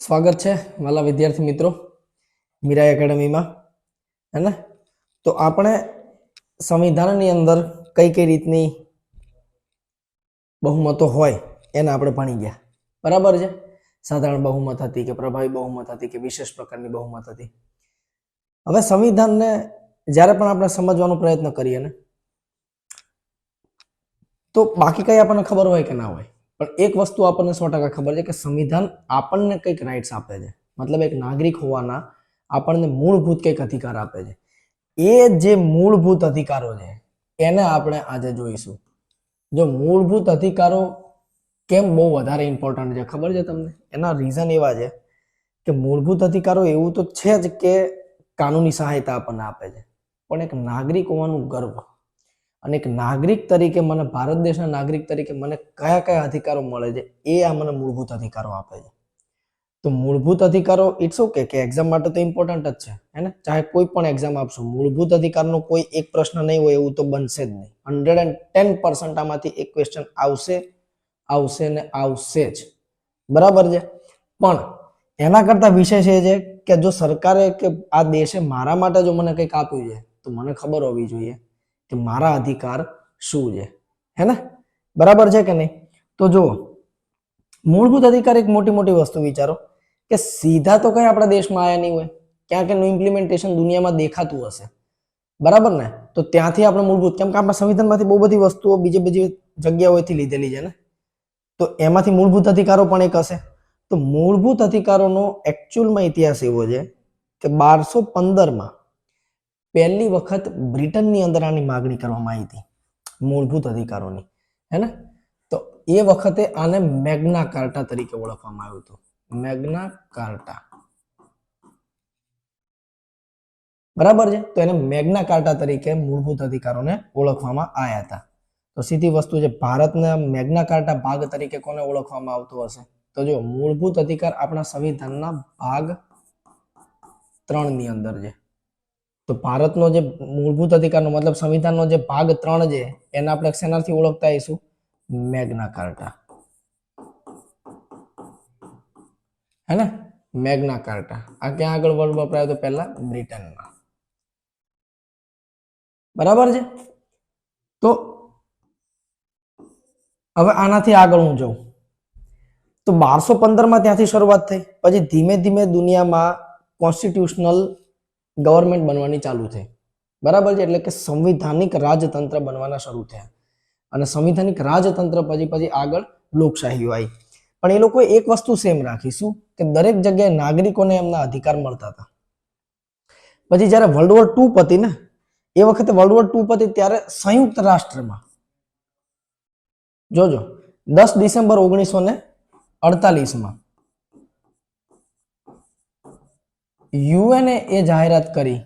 સ્વાગત છે વાલા વિદ્યાર્થી મિત્રો મીરા એકેડમીમાં હે ને। તો આપણે સંવિધાનની અંદર કઈ કઈ રીતની બહુમતો હોય એને આપણે ભણી ગયા, બરાબર છે। સાધારણ બહુમત હતી કે પ્રભાવી બહુમત હતી કે વિશેષ પ્રકારની બહુમત હતી। હવે સંવિધાનને જ્યારે પણ આપણે સમજવાનો પ્રયત્ન કરીએ ને તો બાકી કઈ આપણને ખબર હોય કે ના હોય, પણ એક વસ્તુ આપણને 100% ખબર છે કે સંવિધાન આપણને કંઈક રાઇટ્સ આપે છે, મતલબ એક નાગરિક હોવાના આપણને મૂળભૂત કંઈક અધિકાર આપે છે। એ જે મૂળભૂત અધિકારો છે એને આપણે આજે જોઈશું। જો મૂળભૂત અધિકારો કેમ બહુ વધારે ઇમ્પોર્ટન્ટ છે ખબર છે તમને? એના રીઝન એવા છે કે મૂળભૂત અધિકારો એવું તો છે જ કે કાનૂની સહાયતા આપણને આપે છે, પણ એક નાગરિક હોવાનું ગર્વ અને એક નાગરિક તરીકે મને ભારત દેશના નાગરિક તરીકે મને કયા કયા અધિકારો મળે છે એ આ મને મૂળભૂત અધિકારો આપે છે। તો મૂળભૂત અધિકારો ઇટ્સ ઓકે કે એક્ઝામ માટે તો ઇમ્પોર્ટન્ટ જ છે હે ને, ચાહે કોઈ પણ એક્ઝામ આપશો મૂળભૂત અધિકારનો કોઈ એક પ્રશ્ન નહીં હોય એવું તો બનશે જ નહીં। 110% આમાંથી એક ક્વેશ્ચન આવશે ને આવશે જ, બરાબર છે। પણ એના કરતા વિશેષ એ છે કે જો સરકારે કે આ દેશે મારા માટે જો મને કંઈક આપ્યું છે તો મને ખબર હોવી જોઈએ કે મારા અધિકાર શું છે, હે ને, બરાબર છે કે નહીં? તો જુઓ, મૂળભૂત અધિકાર એક મોટી મોટી વસ્તુ વિચારો કે સીધા તો કઈ આપણા દેશમાં આયા નહીં હોય, ક્યાંક એનું ઇમ્પ્લિમેન્ટેશન દુનિયામાં દેખાતું હશે, બરાબર ને? તો ત્યાંથી આપણે મૂળભૂત, કેમ કે આપણા સંવિધાનમાંથી બહુ બધી વસ્તુઓ બીજી જગ્યાઓથી લીધેલી છે ને, તો એમાંથી મૂળભૂત અધિકારો પણ એક હશે। તો મૂળભૂત અધિકારોનો એકચ્યુઅલમાં ઇતિહાસ એવો છે કે 1215માં પહેલી વખત બ્રિટનની અંદર આની માગણી કરવામાં આવી હતી મૂળભૂત અધિકારોની, હે ને। તો એ વખતે આને મેગ્ના કાર્ટા તરીકે ઓળખવામાં આવ્યું હતું, મેગ્ના કાર્ટા, બરાબર છે। તો એને મેગ્ના કાર્ટા તરીકે મૂળભૂત અધિકારોને ઓળખવામાં આવ્યા હતા। તો સીધી વસ્તુ છે, ભારતના મેગ્ના કાર્ટા ભાગ તરીકે કોને ઓળખવામાં આવતું હશે? તો જો મૂળભૂત અધિકાર આપણા સંવિધાનના ભાગ 3 ની અંદર છે। તો ભારતનો જે મૂળભૂત અધિકારનો મતલબ સંવિધાનનો જે ભાગ 3 છે એને આપણે શેનાથી ઓળખતા આવીશું? મેગ્ના કાર્ટા, હે ને, મેગ્ના કાર્ટા। આ ક્યાં આગળ વર્ડ વપરાયો તો? પહેલા બ્રિટનમાં, બરાબર છે। તો હવે આનાથી આગળ હું જાઉં તો 1215માં ત્યાંથી શરૂઆત થઈ, પછી ધીમે ધીમે દુનિયામાં કોન્સ્ટિટ્યુશનલ ગવર્મેન્ટ બનવાની ચાલુ થઈ, બરાબર છે। એટલે કે સંવિધાનિક રાજતંત્ર બનવાના શરૂ થયા અને સંવિધાનિક રાજતંત્ર પછી આગળ લોકશાહી આવી। પણ એ લોકોએ એક વસ્તુ સેમ રાખીશું કે દરેક જગ્યાએ નાગરિકોને એમના અધિકાર મળતા હતા। પછી જ્યારે વર્લ્ડ વોર 2 પતી ને, એ વખતે વર્લ્ડ વોર 2 પતી ત્યારે સંયુક્ત રાષ્ટ્રમાં જોજો 10 ડિસેમ્બર 1948માં યુએનએ એ જાહેરાત કરી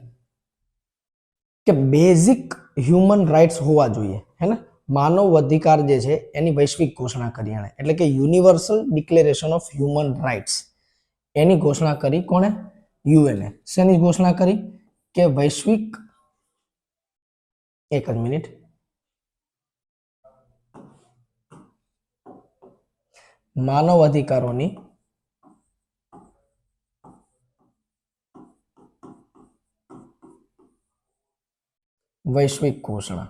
કે બેઝિક હ્યુમન રાઇટ્સ હોવા જોઈએ, હે ને, માનવ અધિકાર જે છે એની વૈશ્વિક ઘોષણા કરી એણે, એટલે કે universal declaration of human rights એની ઘોષણા કરી કોણે? યુએનએ। શેની ઘોષણા કરી? કે વૈશ્વિક, એક જ મિનિટ, માનવ અધિકારોની વૈશ્વિક ઘોષણા।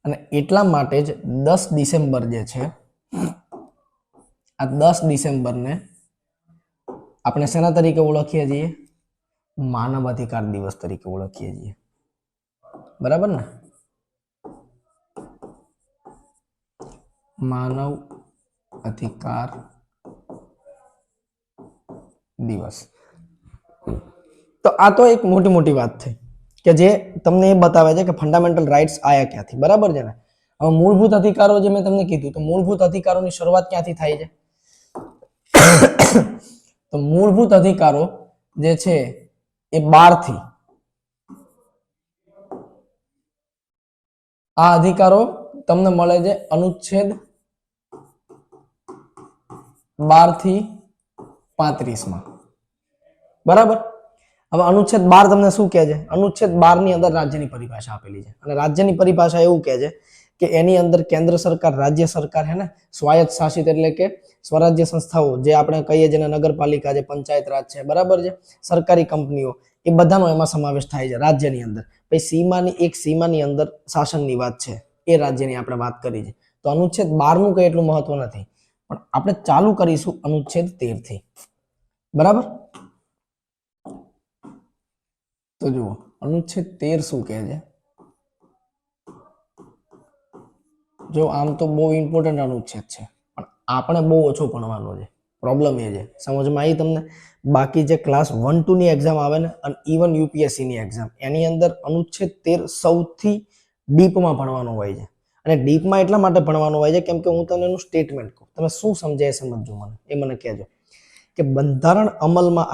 અને એટલા માટે જ 10 ડિસેમ્બર જે છે, આ 10 ડિસેમ્બરને આપણે શેના તરીકે ઓળખીએ છીએ? માનવ અધિકાર દિવસ તરીકે ઓળખીએ છીએ, બરાબર ને? માનવ અધિકાર દિવસ। તો આ તો એક મોટી મોટી વાત થઈ કે જે તમને એ બતાવે છે કે ફંડામેન્ટલ રાઇટ્સ આયા ક્યાંથી, બરાબર છે ને? હવે મૂળભૂત અધિકારો જે મેં તમને કીધું, તો મૂળભૂત અધિકારોની શરૂઆત ક્યાંથી થાય છે? તો મૂળભૂત અધિકારો જે છે એ 12 થી, આ અધિકારો તમને મળે છે અનુચ્છેદ 12 થી 35માં, બરાબર? હવે અનુચ્છેદ 12 તમને શું કહે છે? અનુચ્છેદ 12 ની અંદર રાજ્યની પરિભાષા આપેલી છે અને રાજ્યની પરિભાષા એવું કહે છે કે એની અંદર કેન્દ્ર સરકાર, રાજ્ય સરકાર હે ને, સ્વાયત્ત શાસિત એટલે કે સ્વરાજ્ય સંસ્થાઓ જે આપણે કહીએ જેને નગરપાલિકા છે, પંચાયત રાજ છે, બરાબર છે, સરકારી કંપનીઓ, એ બધાનો એમાં સમાવેશ થાય છે રાજ્યની અંદર. પછી સીમાની અંદર શાસનની વાત છે, એ રાજ્યની આપણે વાત કરી છે. તો અનુચ્છેદ 12 નું કઈ એટલું મહત્વ નથી, પણ આપણે ચાલુ કરીશું અનુચ્છેદ 13 થી. બરાબર? તો જુઓ અનુચ્છેદ 13 શું કહે છે. જો આમ તો બહુ ઇમ્પોર્ટન્ટ અનુચ્છેદ છે, પણ આપણે બહુ ઓછો ભણવાનો છે. પ્રોબ્લેમ એ છે, સમજમાં આવી તમને? બાકી જે ક્લાસ 1 2 ની એક્ઝામ આવે ને, અને ઇવન યુપીએસસી ની એક્ઝામ, એની અંદર અનુચ્છેદ 13 સૌથી ડીપમાં ભણવાનો હોય છે. અને ડીપમાં એટલા માટે ભણવાનો હોય છે કેમ કે હું તમને એનું સ્ટેટમેન્ટ કહું, તમે શું સમજાય સમજજો મને, એ મને કહેજો. કે બંધારણ અમલમાં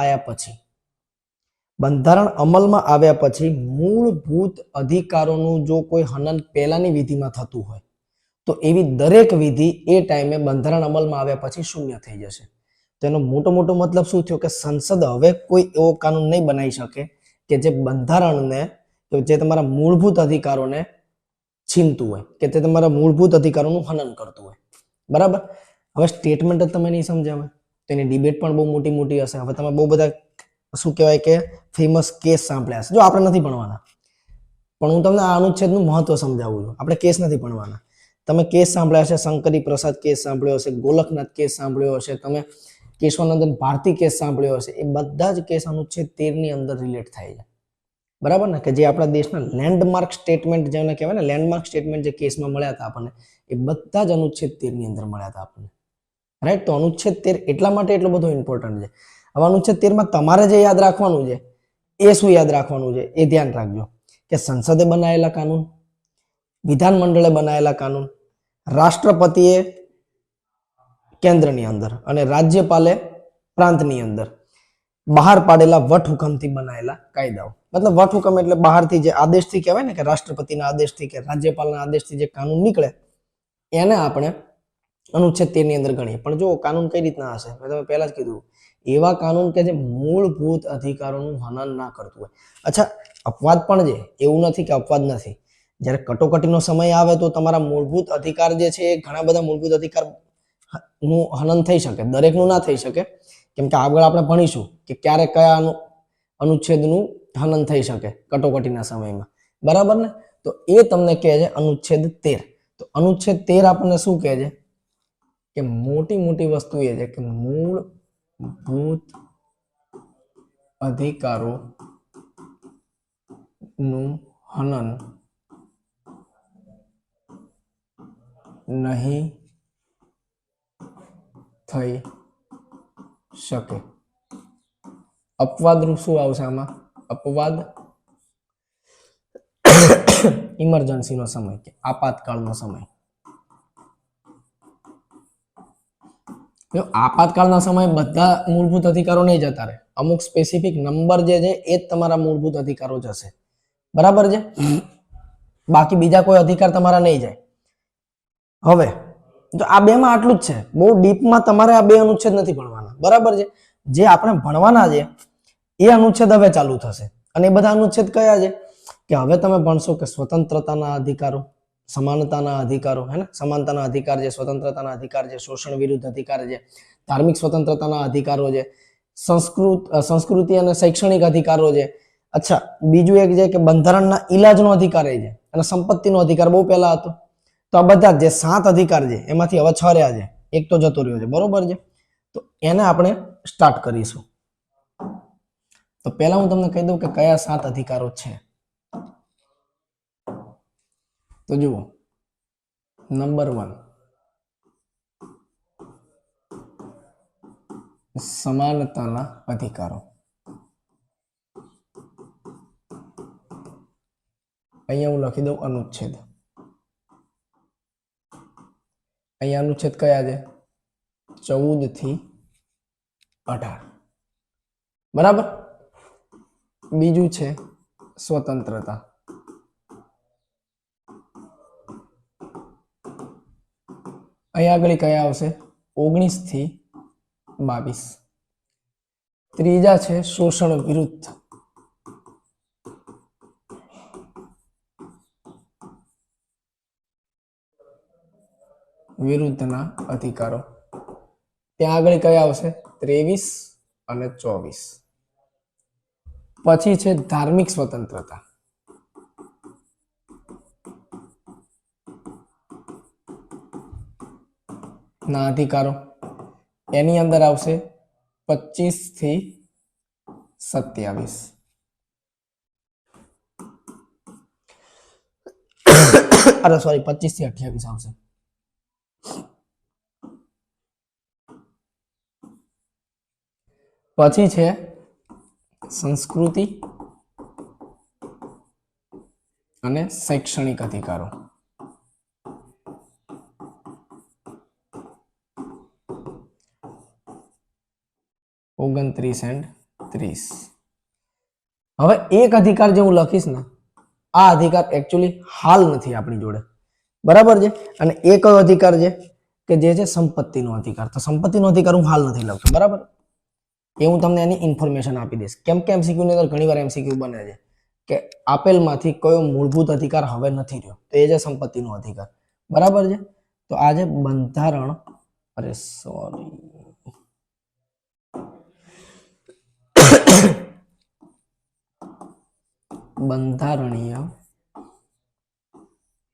આવ્યા પછી મૂળભૂત અધિકારોનું જો કોઈ હનન પહેલાની વિધિમાં થતું હોય, તો એવી દરેક વિધિ એ ટાઈમે બંધારણ અમલમાં આવ્યા પછી શૂન્ય થઈ જશે. તેનો મોટો મતલબ શું થયો કે સંસદ હવે કોઈ એવો કાનૂન નહીં બનાવી શકે કે જે બંધારણને, જે તમારા મૂળભૂત અધિકારોને છીનતું હોય, કે તે તમારા મૂળભૂત અધિકારોનું હનન કરતું હોય. બરાબર? હવે સ્ટેટમેન્ટ જ તમે નહીં સમજાવે, તેની ડિબેટ પણ બહુ મોટી હશે. હવે તમે બહુ બધા શું કહેવાય કે ફેમસ કેસ સાંભળ્યા હશે. જો આપણે નથી ભણવાના, પણ હું તમને આ અનુચ્છેદનું મહત્વ સમજાવું છું. આપણે કેસ નથી ભણવાના. તમે કેસ સાંભળ્યા હશે, શંકરી પ્રસાદ કેસ સાંભળ્યો હશે, ગોલકનાથ કેસ સાંભળ્યો હશે, તમે કેશવાનંદન ભારતી કેસ સાંભળ્યો હશે. એ બધા જ કેસ અનુચ્છેદ 13 ની અંદર રિલેટ થાય છે. બરાબર ને? કે જે આપણા દેશના લેન્ડમાર્ક સ્ટેટમેન્ટ જેને કહેવાય ને, લેન્ડમાર્ક સ્ટેટમેન્ટ જે કેસમાં મળ્યા હતા આપણને, એ બધા જ અનુચ્છેદ 13 ની અંદર મળ્યા હતા આપણને. રાઈટ? તો અનુચ્છેદ 13 એટલા માટે એટલો બધો ઇમ્પોર્ટન્ટ છે. હવે અનુચ્છેદ 13 માં તમારે જે યાદ રાખવાનું છે, એ શું યાદ રાખવાનું છે, એ ધ્યાન રાખજો. કે સંસદે બનાવેલા કાનૂન, વિધાનમંડળે બનાવેલા કાનૂન, રાષ્ટ્રપતિએ કેન્દ્રની અંદર અને રાજ્યપાલે પ્રાંતની અંદર બહાર પાડેલા વટહુકમથી બનાવેલા કાયદાઓ. મતલબ વટહુકમ એટલે બહારથી જે આદેશથી કહેવાય ને, કે રાષ્ટ્રપતિના આદેશથી કે રાજ્યપાલના આદેશથી જે કાનૂન નીકળે, એને આપણે અનુચ્છેદ 13 ની અંદર ગણીએ. પણ જો કાનૂન કઈ રીતના હશે, મેં તમે પહેલા જ કીધું, એવા કાનૂન કે જે મૂળભૂત અધિકારોનું હનન ના કરતું હોય. અચ્છા, અપવાદ પણ છે, એવું નથી કે અપવાદ નથી. જ્યારે કટોકટીનો સમય આવે તો તમારા મૂળભૂત અધિકાર જે છે, એ ઘણા બધા મૂળભૂત અધિકાર નું હનન થઈ શકે, દરેકનું ના થઈ શકે. કેમ કે આગળ આપણે ભણીશું કે ક્યારે કયા અનુચ્છેદનું હનન થઈ શકે કટોકટીના સમયમાં. બરાબર ને? તો એ તમને કહે છે અનુચ્છેદ 13. તો અનુચ્છેદ 13 આપણને શું કહે છે કે મોટી વસ્તુ એ છે કે મૂળભૂત અધિકારો નું હનન નહીં થઈ શકે. અપવાદ રૂપ શું આવશે આમાં? અપવાદ ઇમરજન્સીનો સમય, કે આપાતકાળનો સમય. આપાતકાળના સમયે બધા મૂળભૂત અધિકારો નહીં જતા રહે. અમુક સ્પેસિફિક નંબર જે છે એ જ તમારા મૂળભૂત અધિકારો જશે. બરાબર છે? બાકી બીજા કોઈ અધિકાર તમારા નહીં જાય. હવે તો આ બે માં આટલું જ છે. બહુ ડીપમાં તમારે આ બે અનુચ્છેદ નથી ભણવાના. બરાબર છે? જે આપણે ભણવાના છે એ અનુચ્છેદ હવે ચાલુ થશે. અને એ બધા અનુચ્છેદ કયા છે? કે હવે તમે ભણશો કે સ્વતંત્રતાના અધિકારો, સમાનતાના અધિકારો, હે ને, સમાનતાના અધિકાર છે, સ્વતંત્રતાના અધિકાર છે, શોષણ વિરુદ્ધ અધિકાર છે, ધાર્મિક સ્વતંત્રતાના અધિકારો છે, સંસ્કૃતિ અને શૈક્ષણિક અધિકારો છે. અચ્છા, બીજું એક છે કે બંધારણના ઈલાજનો અધિકાર છે, અને સંપત્તિનો અધિકાર બહુ પહેલા હતો. તો આ બધા જે 7 અધિકાર છે એમાંથી હવે 6 રહ્યા છે, એક તો જતો રહ્યો છે. બરોબર છે? તો એને આપણે સ્ટાર્ટ કરીશું. તો પહેલા હું તમને કહી દઉં કે કયા 7 અધિકારો છે. તો જુઓ, નંબર 1, સમાનતાના અધિકારો. અહીંયા હું લખી દઉં અનુચ્છેદ. અહીંયા અનુચ્છેદ કયા છે? 14 થી 18. બરાબર? બીજું છે સ્વતંત્રતા. અહીંયા આગળ કયા આવશે? 19 થી 22. ત્રીજા છે શોષણ વિરુદ્ધ. વિરુદ્ધના અધિકારો. ત્યાં આગળ કયા આવશે? 23 અને 24. પછી છે ધાર્મિક સ્વતંત્રતા ના અધિકારો. એની અંદર આવશે 25 થી 27. અરે સોરી, 25 થી 28 આવશે. પછી છે સંસ્કૃતિ અને શૈક્ષણિક અધિકારો. 29 and 30. હવે એક અધિકાર જે હું લખીશ ને, આ અધિકાર એકચ્યુઅલી હાલ નથી આપણી જોડે, બરાબર છે. અને એક અધિકાર છે કે જે છે સંપત્તિનો અધિકાર. તો સંપત્તિનો અધિકાર હું હાલ નથી લખતો, બરાબર. એ હું તમને એની ઇન્ફોર્મેશન આપી દઈશ. કેમ કે એમસીક્યુ ની અંદર ઘણીવાર એમસીક્યુ બને છે કે આપેલમાંથી કયો મૂળભૂત અધિકાર હવે નથી રહ્યો, તો એ છે સંપત્તિનો અધિકાર, બરાબર છે. તો આ છે બંધારણ, અરે સોરી, બંધારણીય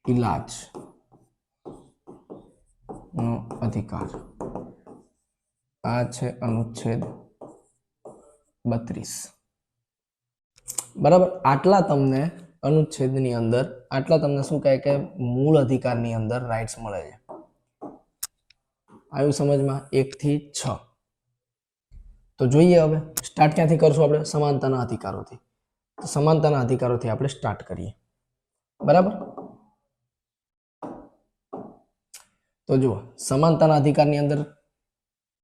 ઇલાજ નો અધિકાર. આ છે અનુચ્છેદ 32, બરાબર. આટલા તમને અનુચ્છેદની અંદર, આટલા તમને શું કહે કે મૂળ અધિકારની અંદર રાઇટ્સ મળે છે. આવ્યું સમજમાં? 1 થી 6. તો જોઈએ હવે સ્ટાર્ટ ક્યાંથી કરશું આપણે? સમાનતાના અધિકારોથી. તો સમાનતાના અધિકારોથી આપણે સ્ટાર્ટ કરીએ, બરાબર. તો જુઓ, સમાનતાના અધિકારની અંદર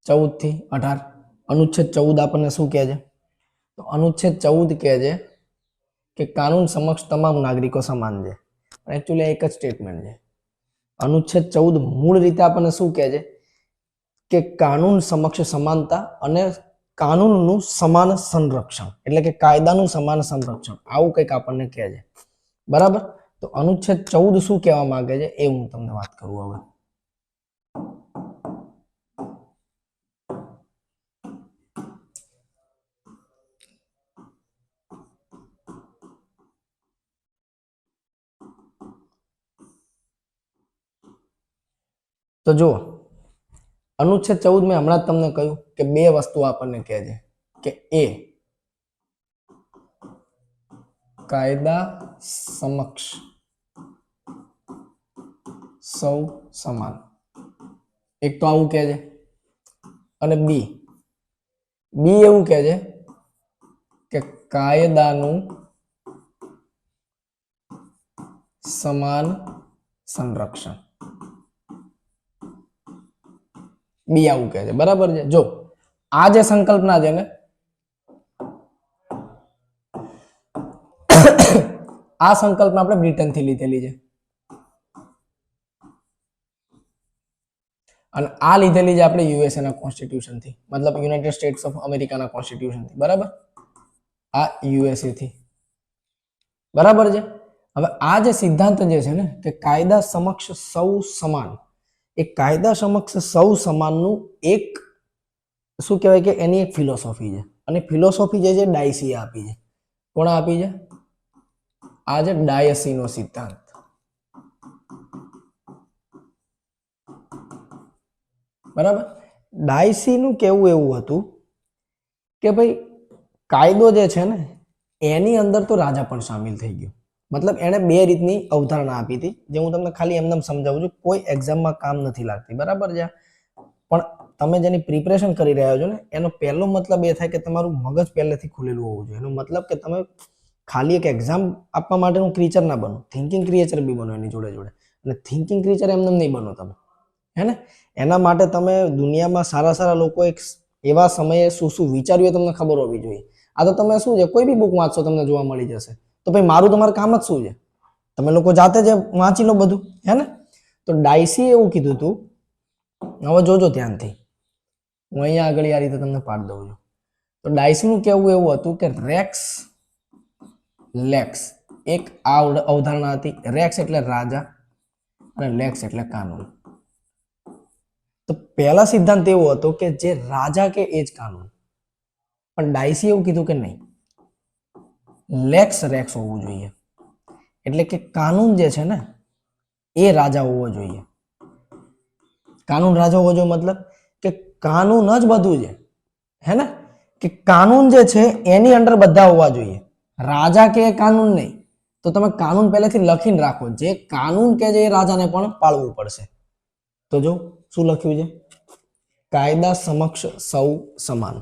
14 થી 18. અનુચ્છેદ 14 આપણને શું કહે છે? તો અનુચ્છેદ 14 કહે છે કે કાનૂન સમક્ષ તમામ નાગરિકો સમાન છે. એકચ્યુઅલી એક જ સ્ટેટમેન્ટ છે. અનુચ્છેદ 14 મૂળ રીતે આપણને શું કહે છે કે કાનૂન સમક્ષ સમાનતા અને કાનૂનનું સમાન સંરક્ષણ, એટલે કે કાયદાનું સમાન સંરક્ષણ, આવું કંઈક આપણને કહે છે, બરાબર. તો અનુચ્છેદ 14 શું કહેવા માંગે છે એ હું તમને વાત કરું હવે. તો જુઓ, અનુચ્છેદ 14 મેં હમણાં જ તમને કહ્યું કે બે વસ્તુ આપણને કહે છે કે એ કાયદા સમક્ષ સૌ સમાન, એક તો આવું કહે છે. અને બી એવું કહે છે કે કાયદાનું સમાન સંરક્ષણ. બી આવું કહે છે, બરાબર છે. જો આ જે સંકલ્પના છે ને, આ સંકલ્પના આપણે બ્રિટનથી લીધેલી છે. અને આ લીધેલી છે આપણે યુએસએ ના કોન્સ્ટિટ્યુશન થી, મતલબ યુનાઇટેડ સ્ટેટ્સ ઓફ અમેરિકાના કોન્સ્ટિટ્યુશન થી, બરાબર. આ યુએસએ થી, બરાબર છે. હવે આ જે સિદ્ધાંત જે છે ને કે કાયદા સમક્ષ સૌ સમાન, એ કાયદા સમક્ષ સૌ સમાનનું એક શું કહેવાય કે એની એક ફિલોસોફી છે. અને ફિલોસોફી જે છે ડાયસીએ આપી છે. કોણ આપી છે? આ જે ડાયસીનો સિદ્ધાંત, બરાબર. ડાયસીનું કેવું એવું હતું કે ભાઈ કાયદો જે છે ને એની અંદર તો રાજા પણ સામેલ થઈ ગયો. મતલબ એણે બે રીતની અવધારણા આપી હતી, જે હું તમને ખાલી એમને સમજાવું છું, કોઈ એક્ઝામમાં કામ નથી લાગતી, બરાબર છે. પણ તમે જેની પ્રિપરેશન કરી રહ્યા છો ને એનો પહેલો મતલબ એ થાય કે તમારું મગજ પહેલેથી ખુલેલું હોવું જોઈએ. એનો મતલબ કે તમે ખાલી એક એક્ઝામ આપવા માટેનું ક્રિએચર ના બનો, થિંકિંગ ક્રિએચર બી બનો એની જોડે જોડે. અને થિંકિંગ ક્રિએચર એમને નહીં બનો તમે, હે ને. એના માટે તમે દુનિયામાં સારા સારા લોકો એક એવા સમયે શું શું વિચાર્યું એ તમને ખબર હોવી જોઈએ. આ તો તમે શું છે, કોઈ બી બુક વાંચશો તમને જોવા મળી જશે. તો ભાઈ મારું તમારું કામ જ શું છે? તમે લોકો જાતે જ વાંચી લો બધું, હે ને. તો ડાયસી એવું કીધું હતું, હવે જોજો ધ્યાનથી, હું અહીંયા આગળ આ રીતે તમને પાડી દઉં છું. તો ડાયસીનું કેવું એવું હતું કે રેક્સ લેક્સ, એક આ અવધારણા હતી. રેક્સ એટલે રાજા અને લેક્સ એટલે કાનૂન. તો પહેલા સિદ્ધાંત એવો હતો કે જે રાજા કે એ જ કાનૂન, પણ ડાયસી એવું કીધું કે નહીં, લેક્સ રેક્સ હોવું જોઈએ, એટલે કે કાનૂન જે છે ને એ રાજા હોવો જોઈએ. કાનૂન રાજા હોવો જોઈએ મતલબ કે કાનૂન જ બધું છે, હે ને, કે કાનૂન જે છે એની અંડર બધા હોવા જોઈએ, રાજા કે કાનૂન નહીં. તો તમે કાનૂન પહેલેથી લખીને રાખો, જે કાનૂન કે છે એ રાજાને પણ પાળવું પડશે. તો જો શું લખ્યું છે, કાયદા સમક્ષ સૌ સમાન.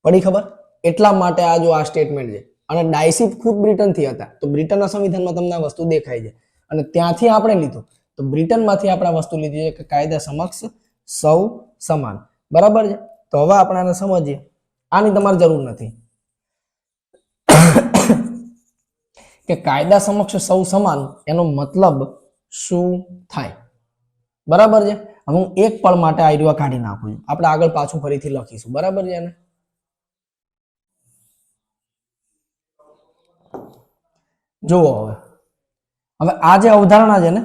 પડી ખબર? એટલા માટે આ જો આ સ્ટેટમેન્ટ છે. અને ડાયસી ખુદ બ્રિટનથી હતા, તો બ્રિટનના સંવિધાનમાં તમને આ વસ્તુ દેખાય છે, અને ત્યાંથી આપણે લીધું, તો બ્રિટનમાંથી આપણે આ વસ્તુ લીધી છે કે કાયદા સમક્ષ સૌ સમાન. બરાબર છે? તો હવે આપણે આને સમજીએ. આની તમારે જરૂર નથી કે કાયદા સમક્ષ સૌ સમાન એનો મતલબ શું થાય. બરાબર છે? હવે હું એક પળ માટે આઈડિયા કાઢી નાખું છું, આપણે આગળ પાછું ફરીથી લખીશું. બરાબર છે ને? જુઓ હવે આ જે અવધારણા છે ને,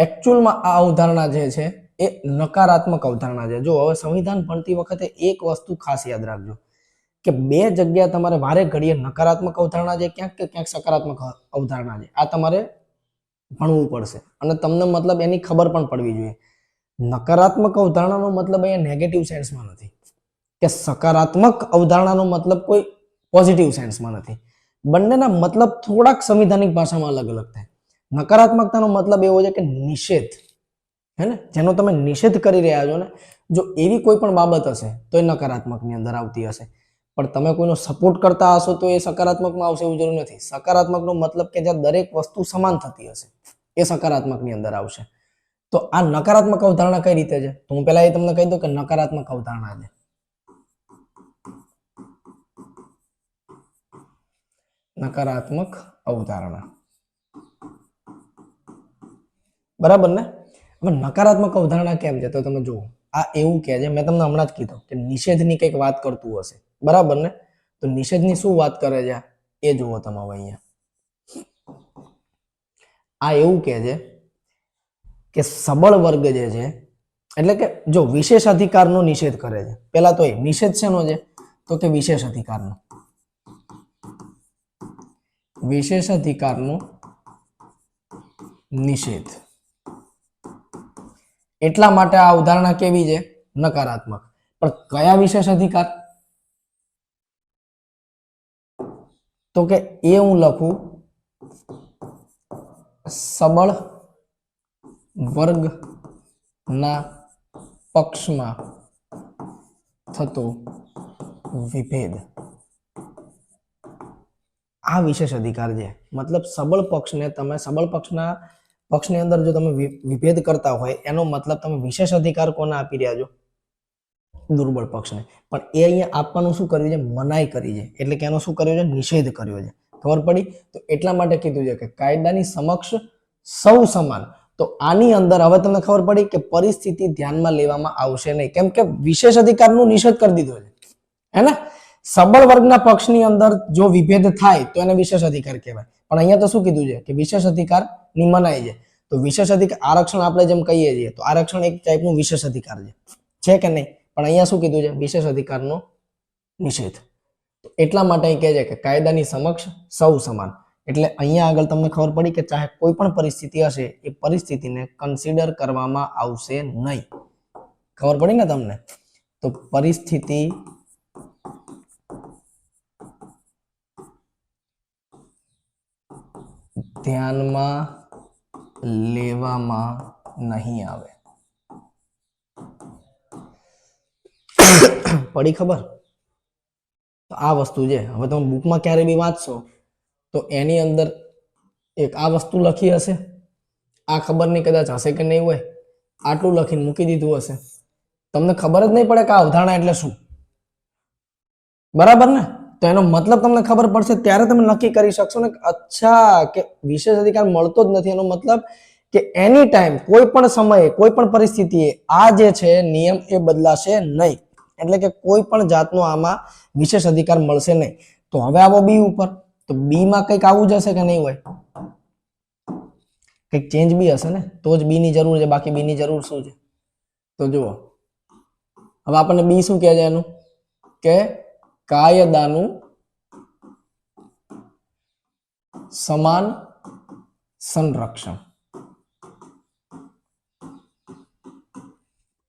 એકચ્યુઅલમાં આ અવધારણા જે છે એ નકારાત્મક અવધારણા છે. જો હવે સંવિધાન ભણતી વખતે એક વસ્તુ ખાસ યાદ રાખજો કે બે જગ્યા તમારે વારે ઘડીએ નકારાત્મક અવધારણા છે ક્યાંક કે ક્યાંક સકારાત્મક અવધારણા છે, આ તમારે ભણવું પડશે અને તમને મતલબ એની ખબર પણ પડવી જોઈએ. નકારાત્મક અવધારણાનો મતલબ અહીંયા નેગેટિવ સેન્સમાં નથી, કે સકારાત્મક અવધારણાનો મતલબ કોઈ પોઝિટિવ સેન્સમાં નથી. બંનેના મતલબ થોડાક સંવિધાનિક ભાષામાં અલગ અલગ થાય. નકારાત્મકતાનો મતલબ એવો છે કે નિષેધ, હે ને, જેનો તમે નિષેધ કરી રહ્યા છો ને, જો એવી કોઈ પણ બાબત હશે તો એ નકારાત્મકની અંદર આવતી હશે. પણ તમે કોઈનો સપોર્ટ કરતા હશો તો એ સકારાત્મકમાં આવશે એવું જરૂર નથી. સકારાત્મકનો મતલબ કે જ્યાં દરેક વસ્તુ સમાન થતી હશે એ સકારાત્મકની અંદર આવશે. તો આ નકારાત્મક અવધારણા કઈ રીતે છે, તો હું પહેલા એ તમને કહી દઉં કે નકારાત્મક અવધારણા છે. નકારાત્મક અવધારણા, બરાબર ને? હવે નકારાત્મક અવધારણા કેમ છે તો તમે જુઓ, આ એવું કહે છે, મેં તમને હમણાં જ કીધું કે નિષેધની કંઈક વાત કરતું હશે, બરાબર ને? તો નિષેધની શું વાત કરે છે એ જુઓ તમે હવે અહીંયા. આ એવું કહે છે કે સબળ વર્ગ જે છે, એટલે કે જો વિશેષ અધિકારનો નિષેધ કરે છે. પહેલા તો એ નિષેધ શેનો છે, તો કે વિશેષ અધિકારનો. વિશેષ અધિકારનો નિષેધ. એટલા માટે આ ઉદાહરણા કેવી છે, નકારાત્મક. પણ કયા વિશેષ અધિકાર, તો કે એ હું લખું સબળ વર્ગના પક્ષમાં થતો વિભેદ. આ વિશેષ અધિકાર છે. મતલબ સબળ પક્ષને તમે સબળ પક્ષની અંદર જો તમે વિભેદ કરતા હોય એનો મતલબ તમે વિશેષ અધિકાર કોને આપી રહ્યા છો, દુર્બળ પક્ષને. પણ એ અહીંયા આપવાનું શું કર્યું છે, મનાઈ કરી છે. એટલે કે એનો શું કર્યો છે, નિષેધ કર્યો છે. ખબર પડી? તો એટલા માટે કીધું છે કે કાયદાની સમક્ષ સૌ સમાન. તો આની અંદર હવે તમને ખબર પડી કે પરિસ્થિતિ ધ્યાનમાં લેવામાં આવશે નહીં, કેમ કે વિશેષ અધિકારનો નિષેધ કરી દીધો છે, હે ને? સબળ વર્ગના પક્ષની અંદર જો વિભેદ થાય તો એને વિશેષ અધિકાર કહેવાય. પણ અહીંયા તો શું કીધું છે કે વિશેષ અધિકાર ની મનાઈ છે. તો વિશેષ અધિકાર, આરક્ષણ આપણે જેમ કહીએ છીએ, તો આરક્ષણ એક ટાઈપનું વિશેષ અધિકાર છે કે નહીં? પણ અહીંયા શું કીધું છે, વિશેષ અધિકારનો નિષેધ. એટલા માટે કહે છે કે કાયદાની સમક્ષ સૌ સમાન. એટલે અહીંયા આગળ તમને ખબર પડી કે ચાહે કોઈ પણ પરિસ્થિતિ હશે એ પરિસ્થિતિને કન્સિડર કરવામાં આવશે નહીં. ખબર પડી ને તમને? તો પરિસ્થિતિ ધ્યાનમાં લેવામાં નહીં આવે. પડી ખબર? તો આ વસ્તુ છે. હવે તમે બુકમાં ક્યારે બી વાંચશો તો એની અંદર એક આ વસ્તુ લખી હશે, આ ખબર નહીં કદાચ હશે કે નહીં હોય, આટલું લખીને મૂકી દીધું હશે. તમને ખબર જ નહીં પડે કે આ અવધારણા એટલે શું. બરાબર ને? તો એનો મતલબ તમને ખબર પડશે ત્યારે તમે નક્કી કરી શકશો ને, અચ્છા કે વિશેષ અધિકાર મળતો જ નથી. એનો મતલબ કે એની ટાઈમ, કોઈ પણ સમયે, કોઈ પણ પરિસ્થિતિએ આ જે છે નિયમ એ બદલાશે નહીં. એટલે કે કોઈ પણ જાતનો આમાં વિશેષ અધિકાર મળશે નહીં. તો હવે આવો બી ઉપર, તો બી માં કંઈક આવું જ હશે કે નહીં હોય? કંઈક ચેન્જ બી હશે ને, તો જ બી ની જરૂર છે, બાકી બી ની જરૂર શું છે? તો તો જુઓ હવે આપણને બી શું કહે છે એનું કે કાયદાનું સમાન સંરક્ષણ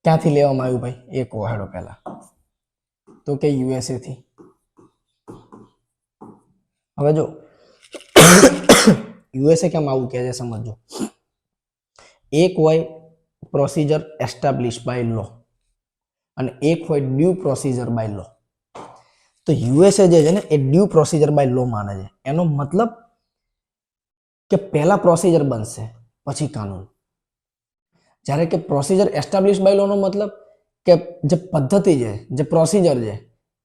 ક્યાંથી લેવામાં આવ્યું ભાઈ એક વહાડો પહેલા તો કે યુએસએ થી હવે જો યુએસએ કેમ આવું કહે છે સમજો એક હોય પ્રોસિજર એસ્ટાબ્લિશ બાય લો અને એક હોય ડ્યુ પ્રોસિજર બાય લો તો યુએસએ જે છે ને એ ડ્યુ પ્રોસિજર બાય લો માને છે એનો મતલબ કે પહેલા પ્રોસિજર બનશે પછી કાનૂન જ્યારે કે પ્રોસિજર એસ્ટાબ્લિશ બાય લો નો મતલબ કે જે પદ્ધતિ છે જે પ્રોસિજર છે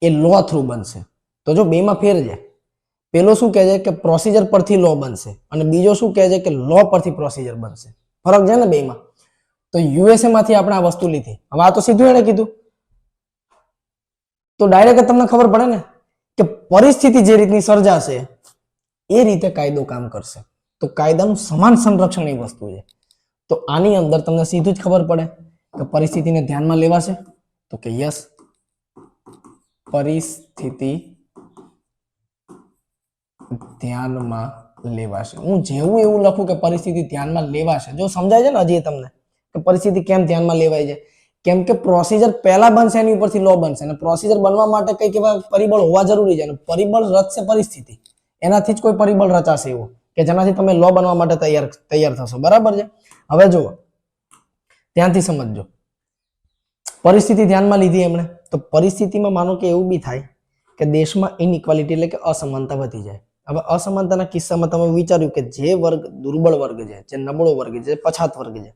એ લો થ્રુ બનશે તો જો બેમાં ફેર છે પેલો શું કહે છે કે પ્રોસિજર પરથી લો બનશે અને બીજો શું કહે છે કે લો પરથી પ્રોસિજર બનશે ફરક છે ને બેમાં તો યુએસએ માંથી આપણે આ વસ્તુ લીધી હવે આ તો સીધું એને કીધું તો ડાયરેક્ટ તમને ખબર પડે ને કે પરિસ્થિતિ જે રીતની સર્જાશે એ રીતે કાયદો કામ કરશે તો કાયદાનું સમાન સંરક્ષણ એ વસ્તુ છે તો આની અંદર તમને સીધું જ ખબર પડે કે પરિસ્થિતિને ધ્યાનમાં લેવાશે તો કે યસ પરિસ્થિતિ ધ્યાનમાં લેવાશે હું જેવું એવું લખું કે પરિસ્થિતિ ધ્યાનમાં લેવાશે જો સમજાય છે ને હજી તમને કે પરિસ્થિતિ કેમ ધ્યાનમાં લેવાય છે કેમ કે પ્રોસિજર પહેલા બનશે એની ઉપરથી લો બનશે અને પ્રોસિજર બનવા માટે કઈક એવા પરિબળ હોવા જરૂરી છે અને પરિબળ રચશે પરિસ્થિતિ એનાથી જ કોઈ પરિબળ રચાશે એવું કે જેનાથી તમે લો બનવા માટે તૈયાર થશો બરાબર છે હવે જુઓ ધ્યાનથી સમજજો પરિસ્થિતિ ધ્યાનમાં લીધી એમણે તો પરિસ્થિતિમાં માનો કે એવું બી થાય કે દેશમાં ઇનઇક્વાલિટી એટલે કે અસમાનતા વધી જાય હવે અસમાનતાના કિસ્સામાં તમે વિચાર્યું કે જે વર્ગ દુર્બળ વર્ગ છે જે નબળો વર્ગ છે જે પછાત વર્ગ છે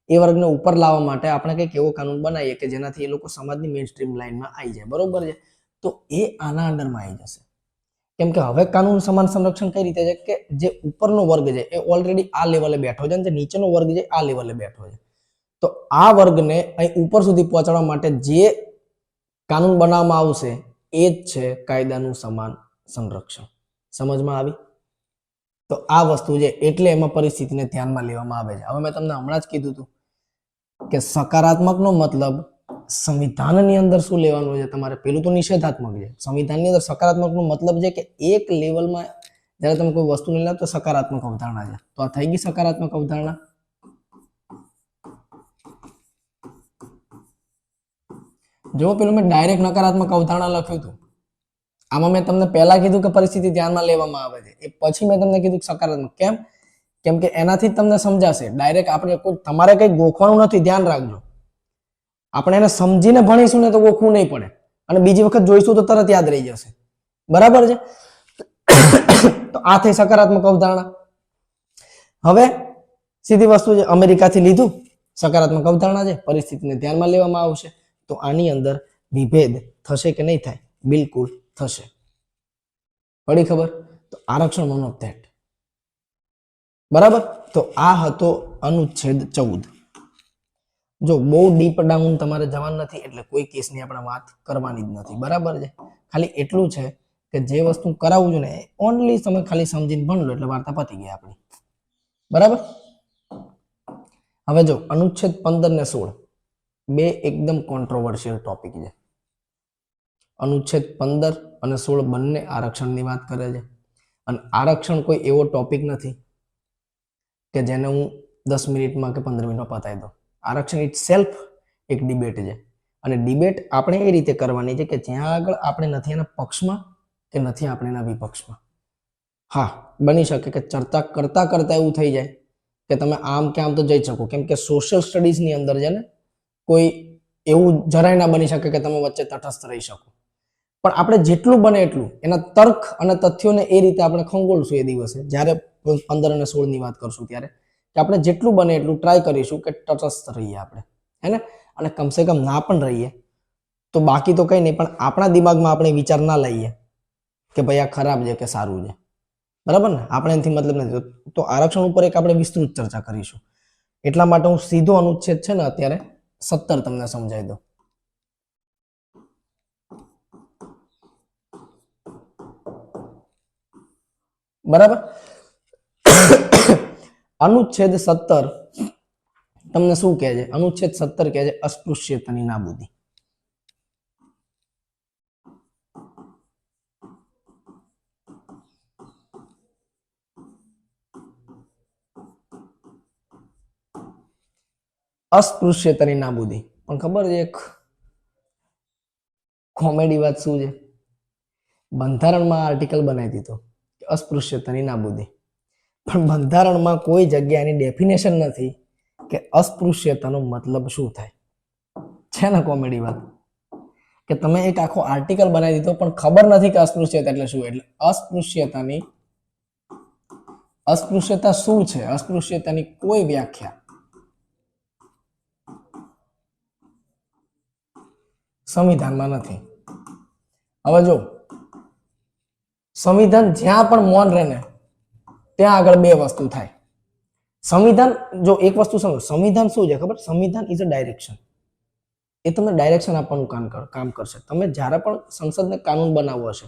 એ વર્ગને ઉપર લાવવા માટે આપણે કંઈક એવો કાનૂન બનાવીએ કે જેનાથી એ લોકો સમાજની મેઇન સ્ટ્રીમ લાઈનમાં આવી જાય બરોબર છે તો એ આના અંડરમાં આવી જશે કેમ કે હવે કાનૂન સમાન સંરક્ષણ કઈ રીતે છે કે જે ઉપરનો વર્ગ છે એ ઓલરેડી આ લેવલે બેઠો છે અને જે નીચેનો વર્ગ છે આ લેવલે બેઠો છે તો આ વર્ગને અહીં ઉપર સુધી પહોંચાડવા માટે જે કાનૂન બનાવવામાં આવશે એ જ છે કાયદાનું સમાન સંરક્ષણ સમજમાં આવી તો આ વસ્તુ છે એટલે એમાં પરિસ્થિતિને ધ્યાનમાં લેવામાં આવે છે હવે મેં તમને હમણાં જ કીધું હતું કે સકારાત્મકનો મતલબ સંવિધાનની અંદર શું લેવાનું છે તમારે પેલું તો નિષેધાત્મક છે સંવિધાનની અંદર સકારાત્મકનો મતલબ છે કે એક લેવલમાં જ્યારે તમે કોઈ વસ્તુ લઈ લો તો સકારાત્મક અવધારણા છે તો આ થઈ ગઈ સકારાત્મક અવધારણા જો પેલું મેં ડાયરેક્ટ નકારાત્મક અવધારણા લખ્યું હતું આમાં મેં તમને પહેલા કીધું કે પરિસ્થિતિ ધ્યાનમાં લેવામાં આવે છે એ પછી મેં તમને કીધું સકારાત્મક કેમ કે એનાથી જ તમને સમજાશે ડાયરેક્ટ આપણે કોઈ તમારે કંઈ ગોખવાનું નથી ધ્યાન રાખજો આપણે એને સમજીને ભણીશું ને તો ગોખવું નહીં પડે અને બીજી વખત જોઈશું તો તરત યાદ રહી જશે બરાબર છે તો આ થઈ સકારાત્મક અવધારણા હવે સીધી વસ્તુ છે અમેરિકાથી લીધું સકારાત્મક અવધારણા છે પરિસ્થિતિને ધ્યાનમાં લેવામાં આવશે તો આની અંદર વિભેદ થશે કે નહીં થાય બિલકુલ થશે પડી ખબર તો આરક્ષણ વન ઓફ ધેટ બરાબર તો આ હતો અનુચ્છેદ 14 જો બહુ ડીપ ડાઉન તમારે જવાનું નથી એટલે કોઈ કેસની આપણે વાત કરવાની જ નથી બરાબર છે ખાલી એટલું છે કે જે વસ્તુ કરાવવું છે ને ઓનલી તમે ખાલી સમજીને ભણ લો એટલે વાર્તા પતી ગઈ આપણી બરાબર હવે જો અનુચ્છેદ 15 ને 16 બે એકદમ કોન્ટ્રોવર્શિયલ ટોપિક છે અનુચ્છેદ 15 અને 16 બંને આરક્ષણની વાત કરે છે અને આરક્ષણ કોઈ એવો ટોપિક નથી કે જેને હું 10 મિનિટમાં કે 15 મિનિટમાં પતાવી દઉં આરક્ષણ ઇટ સેલ્ફ એક ડિબેટ છે અને ડિબેટ આપણે એ રીતે કરવાની છે કે જ્યાં આગળ આપણે નથી એના પક્ષમાં કે નથી આપણે એના વિપક્ષમાં હા બની શકે કે ચર્ચા કરતા કરતા એવું થઈ જાય કે તમે આમ કે આમ તો જઈ શકો કેમ કે સોશિયલ સ્ટડીઝની અંદર છે ને કોઈ એવું જરાય ના બની શકે કે તમે વચ્ચે તટસ્થ રહી શકો પણ આપણે જેટલું બને એટલું એના તર્ક અને તથ્યોને એ રીતે આપણે ખંગોળશું એ દિવસે જ્યારે 15 અને 16 ની વાત કરશું ત્યારે કે આપણે જેટલું બને એટલું ટ્રાય કરીશું કે તટસ્થ રહીએ આપણે હે ને અને કમસે કમ ના પણ રહીએ તો બાકી તો કંઈ નહીં પણ આપણા દિમાગમાં આપણે વિચાર ના લઈએ કે ભાઈ આ ખરાબ છે કે સારું છે બરાબર ને આપણે એનાથી મતલબ નથી તો આરક્ષણ ઉપર એક આપણે વિસ્તૃત ચર્ચા કરીશું એટલા માટે હું સીધો અનુચ્છેદ છે ને અત્યારે 17 તમને સમજાવી દઉં બરાબર અનુચ્છેદ 17 તમને શું કહે છે? અનુચ્છેદ 17 કહે છે અસ્પૃશ્યતાની નાબૂદી. અસ્પૃશ્યતાની નાબૂદી. પણ ખબર છે એક કોમેડી વાત શું છે? બંધારણમાં આર્ટિકલ બનાવી દીધો કે અસ્પૃશ્યતાની નાબૂદી, પણ બંધારણમાં કોઈ જગ્યાની ડેફિનેશન નથી કે અસ્પૃશ્યતાનો મતલબ શું થાય. છે ને કોમેડી વાત? કે તમે એક આખો આર્ટિકલ બનાવી દીધો પણ ખબર નથી કે અસ્પૃશ્યતા એટલે શું. એટલે અસ્પૃશ્યતા શું છે? અસ્પૃશ્યતાની કોઈ વ્યાખ્યા સંવિધાનમાં નથી. હવે જો સંવિધાન જ્યાં પણ મૌન રહે ને ત્યાં આગળ બે વસ્તુ થાય. સંવિધાન, જો એક વસ્તુ સમજો, સંવિધાન શું છે ખબર? સંવિધાન ઇઝ અ ડાયરેક્શન. એ તમને ડાયરેક્શન આપવાનું કામ કરશે. તમે જ્યારે પણ સંસદને કાનૂન બનાવવો હશે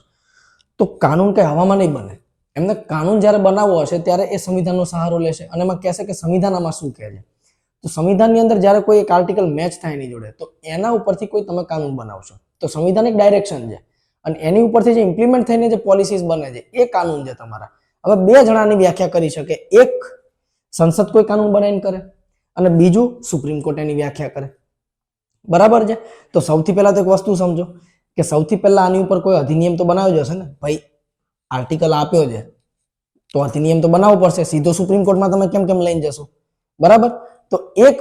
તો કાનૂન કઈ હવામાં નહીં બને. એમને કાનૂન જ્યારે બનાવવો હશે ત્યારે એ સંવિધાનનો સહારો લેશે અને એમાં કહેશે કે સંવિધાન આમાં શું કહે છે. તો સંવિધાનની અંદર જ્યારે કોઈ એક આર્ટિકલ મેચ થાય એની જોડે તો એના ઉપરથી કોઈ તમે કાનૂન બનાવશો. તો સંવિધાન એક ડાયરેક્શન છે અને એની ઉપરથી જે ઇમ્પ્લિમેન્ટ થઈને જે પોલિસીસ બને છે એ કાનૂન છે તમારા. હવે બે જણાની વ્યાખ્યા કરી શકે. એક સંસદ કોઈ કાનૂન બનાવીને કરે અને બીજું સુપ્રીમ કોર્ટ એની વ્યાખ્યા કરે. બરાબર છે? તો સૌથી પહેલા તો એક વસ્તુ સમજો કે સૌથી પહેલા આની ઉપર કોઈ અધિનિયમ તો બનાવ્યો હશે ને. ભાઈ આર્ટિકલ આપ્યો છે તો અધિનિયમ તો બનાવવો પડશે. સીધો સુપ્રીમ કોર્ટમાં તમે કેમ લઈને જશો? બરાબર? તો એક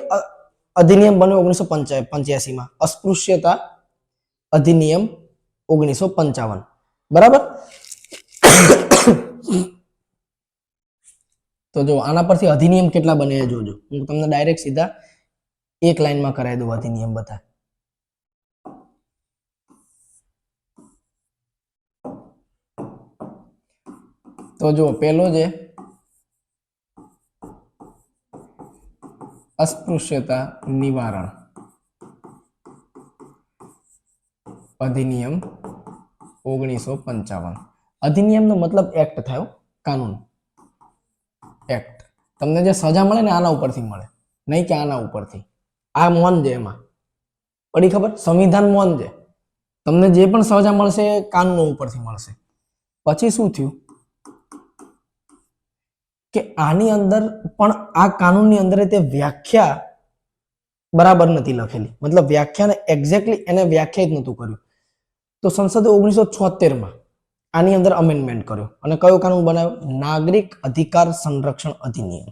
અધિનિયમ બન્યો 1985 અસ્પૃશ્યતા અધિનિયમ 1955. બરાબર? તો જો આના પરથી અધિનિયમ કેટલા બને એ જોજો. હું તમને ડાયરેક્ટ સીધા એક લાઈનમાં કરાવી દઉં અધિનિયમ બધા. તો જો પેલો છે અસ્પૃશ્યતા નિવારણ અધિનિયમ 1955. અધિનિયમનો મતલબ એક્ટ થયો, કાનૂન, એક્ટ. તમને જે સજા મળે ને આના ઉપરથી મળે, નહીં કે આના ઉપરથી. આ મોન છે એમાં. પડી ખબર? સંવિધાન મોન છે. તમને જે પણ સજા મળશે એ કાનૂન ઉપરથી મળશે. પછી શું થયું કે આની અંદર પણ આ કાનૂનની અંદર તે વ્યાખ્યા બરાબર નથી લખેલી. મતલબ વ્યાખ્યાને એક્ઝેક્ટલી એને વ્યાખ્યાયિત નહોતું કર્યું. તો સંસદે 1976 આની અંદર અમેન્ડમેન્ટ કર્યો અને કયો કાનૂન બનાવ્યો? નાગરિક અધિકાર સંરક્ષણ અધિનિયમ.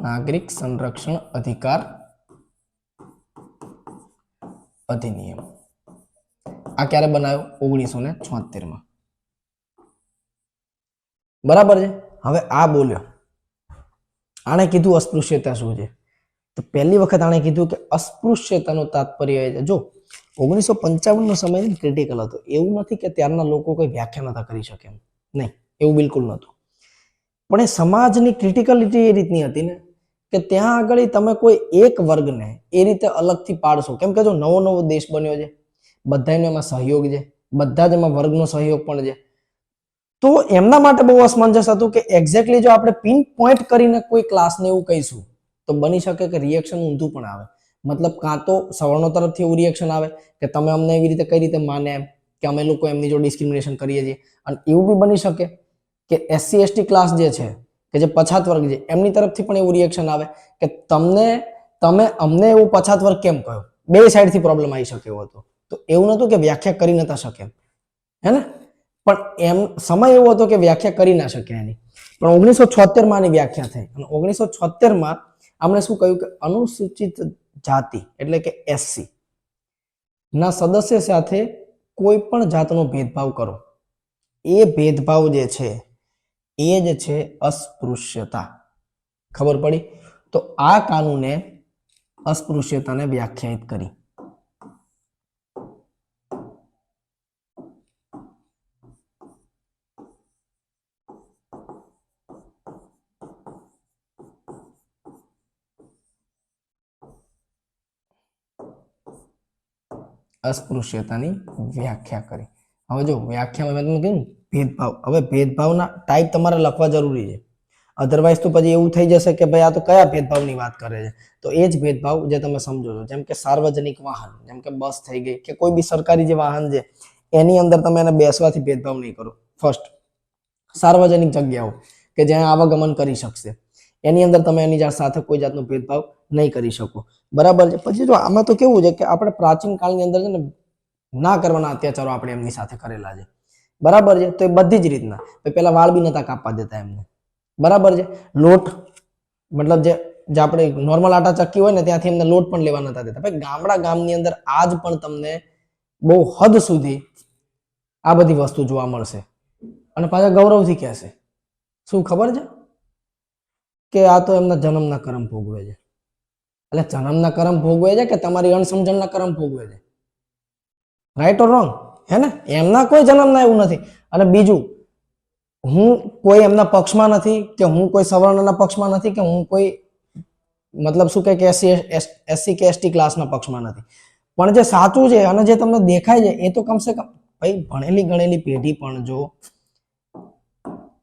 નાગરિક સંરક્ષણ અધિકાર અધિનિયમ. આ ક્યારે બનાવ્યો? 1976. બરાબર છે? હવે આ બોલ્યો, આણે કીધું અસ્પૃશ્યતા શું છે. તો પહેલી વખત આણે કીધું કે અસ્પૃશ્યતાનું તાત્પર્ય એ છે. જો 1955 નો સમય ક્રિટિકલ હતો. એવું નથી કે ત્યારના લોકો કોઈ વ્યાખ્યા નતા કરી શકે એમ. નહીં, એવું બિલકુલ નહોતું. પણ એ સમાજની ક્રિટિકલિટી એ રીતની હતી ને કે ત્યાં આગળ તમે કોઈ એક વર્ગને એ રીતે અલગથી પાડશો. કેમ કે જો નવો દેશ બન્યો છે, બધાનો એમાં સહયોગ છે, બધા જ એમાં વર્ગનો સહયોગ પણ છે. તો એમના માટે બહુ અસમંજસ હતું કે એક્ઝેક્ટલી જો આપણે પિન પોઈન્ટ કરીને કોઈ ક્લાસને એવું કહીશું તો બની શકે કે રિએક્શન ઊંધું પણ આવે. મતલબ કાં તો સવર્ણો તરફથી એવું રિએક્શન આવે કે તમે અમને એવી રીતે કઈ રીતે માને એમ કે અમે લોકો એમની જો ડિસ્ક્રિમિનેશન કરીએ છીએ. અને એવું બી બની શકે કે SC ST ક્લાસ જે છે કે જે પછાત વર્ગ છે એમની તરફથી પણ એવું રિએક્શન આવે કે તમે અમને એવું પછાત વર્ગ કેમ કહો. બે સાઈડથી પ્રોબ્લેમ આવી શકે એવો હતો. તો એવું નહોતું કે વ્યાખ્યા કરી નતા શકે, હે ને? પણ એમ સમય એવો હતો કે વ્યાખ્યા કરી ના શકે એની. પણ 1976 આની વ્યાખ્યા થઈ અને 1976 આપણે શું કહ્યું કે અનુસૂચિત જાતિ એટલે કે SC ના સદસ્ય સાથે કોઈ પણ જાતનો ભેદભાવ કરો, એ ભેદભાવ જે છે એ જ છે અસ્પૃશ્યતા. ખબર પડી? તો આ કાનૂને અસ્પૃશ્યતાને વ્યાખ્યાયિત કરી. અસ્પૃશ્યતાની વ્યાખ્યા કરી. હવે જો વ્યાખ્યામાં મેં તમને કીધું ભેદભાવ, હવે ભેદભાવના ટાઈપ તમારે લખવા જરૂરી છે, અધરવાઇઝ તો પછી એવું થઈ જશે કે ભાઈ આ તો કયા ભેદભાવની વાત કરે છે. તો એ જ ભેદભાવ જે તમે સમજો છો, જેમ કે સાર્વજનિક વાહન, જેમ કે બસ થઈ ગઈ કે કોઈ બી સરકારી જે વાહન છે એની અંદર તમે એને બેસવાથી ભેદભાવ નહીં કરો. ફર્સ્ટ, સાર્વજનિક જગ્યાઓ કે જ્યાં આવાગમન કરી શકશે એની અંદર તમે એની સાથે કોઈ જાતનો ભેદભાવ નહીં કરી શકો. બરાબર છે. પછી જો આમાં તો કેવું છે કે આપણે પ્રાચીન કાળની અંદર છે ને ના કરવાના અત્યાચારો આપણે એમની સાથે કરેલા છે. બરાબર છે. તો એ બધી જ રીતના પેલા વાળ બી નતા કાપવા દેતા એમને. બરાબર છે. લોટ મતલબ જે આપણે નોર્મલ આટા ચક્કી હોય ને ત્યાંથી એમને લોટ પણ લેવા નતા દેતા. ભાઈ ગામડા ગામની અંદર આજ પણ તમને બહુ હદ સુધી આ બધી વસ્તુ જોવા મળશે અને પાછા ગૌરવથી કહેશે. શું ખબર છે કે આ તો એમના જન્મના કર્મ ભોગવે છે. એટલે જન્મના કર્મ ભોગવે છે કે તમારી અણસમજણના કર્મ ભોગવે છે? Right or wrong? હે ને? એમના કોઈ જન્મના એવું નથી. અને બીજું, હું કોઈ એમના પક્ષમાં નથી કે હું કોઈ સવર્ણના પક્ષમાં નથી કે હું કોઈ મતલબ શું કે એસસી કે એસટી ક્લાસના પક્ષમાં નથી. પણ જે સાચું છે અને જે તમને દેખાય છે એ તો કમસે કમ ભાઈ ભણેલી ગણેલી પેઢી પણ જો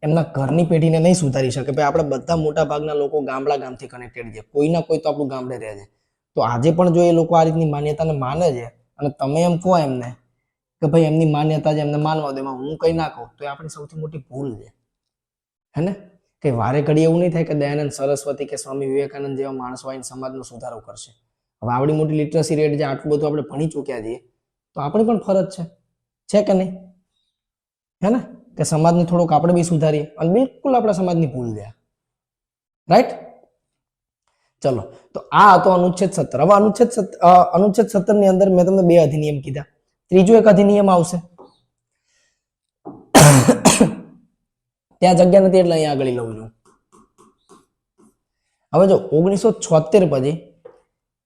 એમના ઘરની પેઢીને નહીં સુધારી શકે. ભાઈ આપણે બધા મોટા ભાગના લોકો ગામડા ગામથી કનેક્ટેડ છે, કોઈ ના કોઈ તો આપણું ગામડે રહે છે. તો આજે પણ જો એ લોકો આ રીતની માન્યતાને માને છે અને તમે એમ કહો એમને કે ભાઈ એમની માન્યતા છે એમને માનવા દો, એમાં હું કઈ ના કહું, તો એ આપણી સૌથી મોટી ભૂલ છે. હે ને? કે વારે ઘડી એવું નહીં થાય કે દયાનંદ સરસ્વતી કે સ્વામી વિવેકાનંદ જેવા માણસો આવીને સમાજનો સુધારો કરશે. હવે આવડી મોટી લિટરસી રેટ છે, આટલું બધું આપણે ભણી ચૂક્યા છીએ, તો આપણી પણ ફરજ છે કે નહીં? હે ને? કે સમાજને થોડોક આપણે બી સુધારીએ. અને બિલકુલ આપણા સમાજની ભૂલ છે. રાઈટ? ચલો, તો આ હતો અનુચ્છેદ 17. હવે અનુચ્છેદ 17 ની અંદર મેં તમને બે અધિનિયમ કીધા. ત્રીજો એક અધિનિયમ આવશે, ત્યાં જગ્યા નથી એટલે અહીંયા આગળ લઉં છું. હવે જો 1976 પછી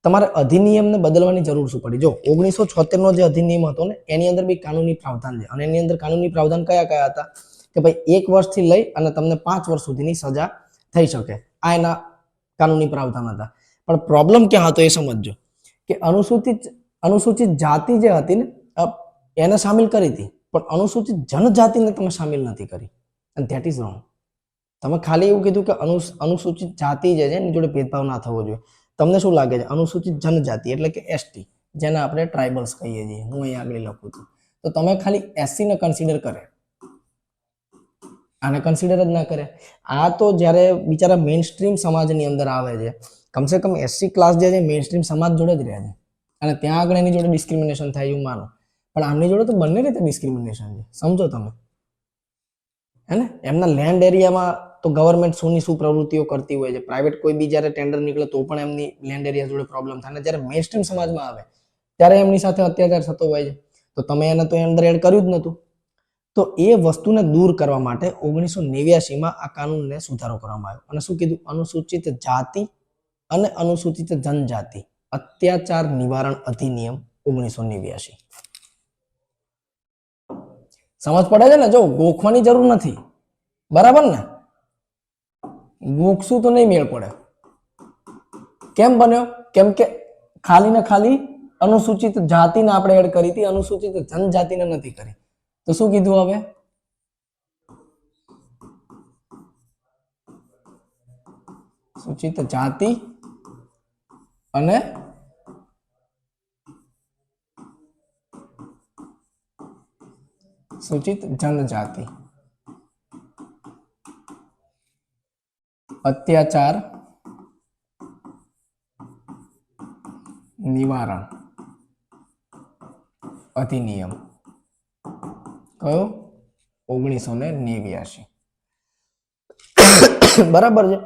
તમારે અધિનિયમને બદલવાની જરૂર શું પડી? જો 1976 નો જે અધિનિયમ હતો ને એની અંદર બી કાનૂની પ્રાવધાન છે. અને એની અંદર કાનૂની પ્રાવધાન કયા કયા હતા? કે ભાઈ 1 વર્ષથી લઈ અને તમને 5 વર્ષ સુધીની સજા થઈ શકે. આ એના કાનૂની પ્રાવધાન હતા. પણ પ્રોબ્લેમ ક્યાં હતો એ સમજજો કે અનુસૂચિત જાતિ જે હતી ને એને સામેલ કરી હતી, પણ અનુસૂચિત જનજાતિને તમે સામેલ નથી કરી. અને ધેટ ઇઝ રોંગ. તમે ખાલી એવું કીધું કે અનુસૂચિત જાતિ જે છે એની જોડે ભેદભાવ ના થવો જોઈએ. તમને શું લાગે છે? અનુસૂચિત જનજાતિ એટલે કે એસટી, જેને આપણે ટ્રાઇબલ્સ કહીએ છીએ. હું અહીં આગળ લખું છું. તો તમે ખાલી એસસી ને કન્સિડર કરે, આને કન્સિડર જ ના કરે. આ તો જ્યારે બિચારા મેઇન સ્ટ્રીમ સમાજની અંદર આવે છે, કમસે કમ એસસી ક્લાસ જે છે મેઇન સ્ટ્રીમ સમાજ જોડે જ રહે છે અને ત્યાં આગળ એની જોડે ડિસ્ક્રિમિનેશન થાય એવું માનો. પણ આમની જોડે તો બંને રીતે ડિસ્ક્રિમિનેશન છે. સમજો તમે? હે ને? એમના લેન્ડ એરિયામાં તો ગવર્મેન્ટ શું પ્રવૃત્તિઓ કરતી હોય છે. પ્રાઇવેટ કોઈ બી જ્યારે ટેન્ડર નીકળે તો પણ એમની લેન્ડ એરિયા જોડે પ્રોબ્લેમ થાય. અને જ્યારે મેઇન સ્ટ્રીમ સમાજમાં આવે ત્યારે એમની સાથે અત્યાચાર થતો હોય છે. તો તમે એને તો અંદર એડ કર્યું જ નહોતું. તો એ વસ્તુને દૂર કરવા માટે 1989માં આ કાનૂનને સુધારો કરવામાં આવ્યો. અને શું કીધું? અનુસૂચિત જાતિ અને અનુસૂચિત જનજાતિ અત્યાચાર નિવારણ અધિનિયમ 1989. સમજ પડે છે ને? જો ગોખવાની જરૂર નથી. બરાબર ને? ગોખશું તો નહીં મેળ પડે. કેમ બન્યો? કેમ કે ખાલી ને ખાલી અનુસૂચિત જાતિને આપણે એડ કરી હતી, અનુસૂચિત જનજાતિને નથી કરી. તો શું કીધું હવે? સૂચિત જાતિ અને સૂચિત જનજાતિ અત્યાચાર નિવારણ અધિનિયમ કયો? 1989. બરાબર છે.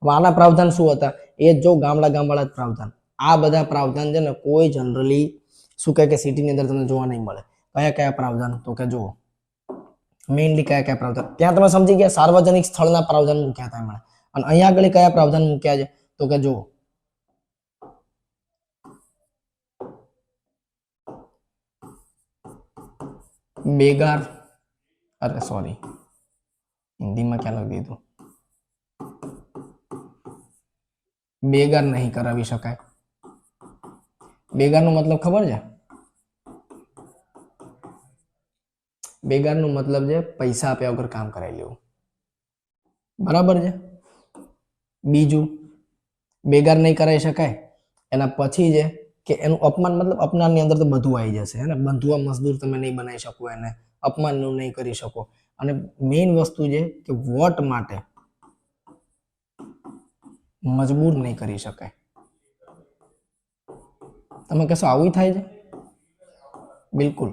આના પ્રાવધાન શું હતા? એ જો ગામડા જ પ્રાવધાન. આ બધા પ્રાવધાન છે ને કોઈ જનરલી શું કહે કે સિટીની અંદર તમને જોવા નહીં મળે. કયા કયા પ્રાવધાન? તો કે જુઓ મેઇનલી કયા પ્રાવધાન ત્યાં તમે સમજી ગયા? સાર્વજનિક સ્થળના પ્રાવધાન મૂક્યા હતા એમણે. અને અહીંયા આગળ કયા પ્રાવધાન મૂક્યા છે? તો કે જુઓ બેગાર, અરે સોરી હિન્દીમાં ક્યાં લખી દીધું? બેગાર નહીં કરાવી શકાય. બેગારનો મતલબ ખબર છે? બેગારનો મતલબ છે પૈસા આપ્યા વગર કામ કરાવી લેવું, બરાબર છે. બીજું, બેગાર નહીં કરાવી શકાય એના પછી છે કે એનું અપમાન, મતલબ અપમાનની અંદર તો બધું આવી જશે, હે ને. બંધુઆ મજદૂર તમે નહીં બનાવી શકો એને, અપમાનનું નહીં કરી શકો. અને મેઇન વસ્તુ છે કે વોટ માટે મજબૂર નહીં કરી શકાય. તમે કહેશો આવું થાય છે? બિલકુલ.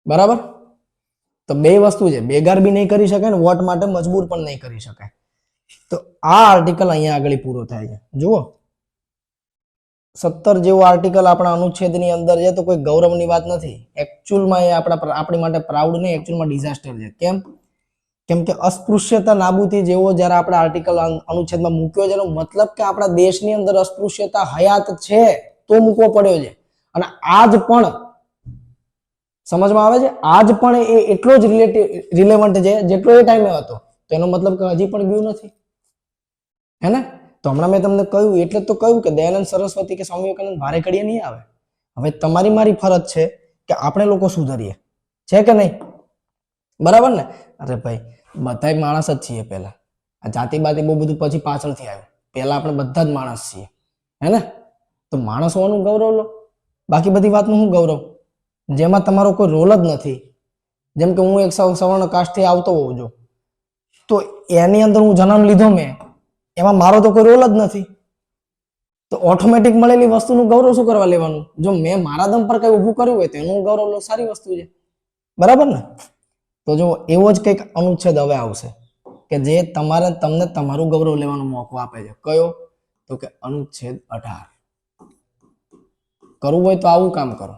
બરાબર. તો બે વસ્તુ છે, બેગાર બી નહીં કરી શકાય ને વોટ માટે મજબૂર પણ નહીં કરી શકાય. તો આ આર્ટિકલ અહીંયા આગળ પૂરો થાય છે. જુઓ 17 જેવો આર્ટિકલ આપણા અનુચ્છેદની અંદર છે તો કોઈ ગૌરવની વાત નથી. એકચ્યુઅલમાં એ આપણી માટે પ્રાઉડ નહીં, એકચ્યુઅલમાં ડિઝાસ્ટર છે. કેમ કે અસ્પૃશ્યતા નાબૂદી જેવો જ્યારે આપણે આર્ટિકલ અનુચ્છેદમાં મૂક્યો છે એનો મતલબ કે આપણા દેશની અંદર અસ્પૃશ્યતા હયાત છે તો મૂકવો પડ્યો છે. અને આજ પણ સમજમાં આવે છે, આજ પણ એ એટલો જ રિલેવન્ટ છે જેટલો એ ટાઈમે હતો. તો એનો મતલબ કે હજી પણ ગયું નથી, હે ને. તો હમણાં મેં તમને કહ્યું એટલે તો કહ્યું કે દયાનંદ સરસ્વતી કે સ્વામી વિવેકાનંદ ભારે કડીએ નહીં આવે. હવે તમારી મારી ફરજ છે કે આપણે લોકો સુધરીએ, છે કે નહીં? બરાબર ને? અરે ભાઈ, બધા માણસ જ છીએ. પહેલા આ જાતિ બાતિ બહુ બધું પછી પાછળથી આવ્યું. પહેલા આપણે બધા જ માણસ છીએ, હે ને. તો માણસ હોવાનું ગૌરવ લો, બાકી બધી વાતનું શું ગૌરવ જેમાં તમારો કોઈ રોલ જ નથી. જેમ કે હું એક સવર્ણ કાસ્ટથી આવતો હોઉં છું, તો એની અંદર હું જન્મ લીધો મેં, એમાં મારો તો કોઈ રોલ જ નથી. તો ઓટોમેટિક મળેલી વસ્તુનું ગૌરવ શું કરવા લેવાનું? જો મેં મારા દમ પર કઈ ઊભું કર્યું હોય તો એનું ગૌરવ લો, સારી વસ્તુ છે. બરાબર ને? તો જો એવો જ કંઈક અનુચ્છેદ હવે આવશે કે જે તમને તમારું ગૌરવ લેવાનો મોકો આપે છે. કયો? તો કે અનુચ્છેદ 18. કરવું હોય તો આવું કામ કરો.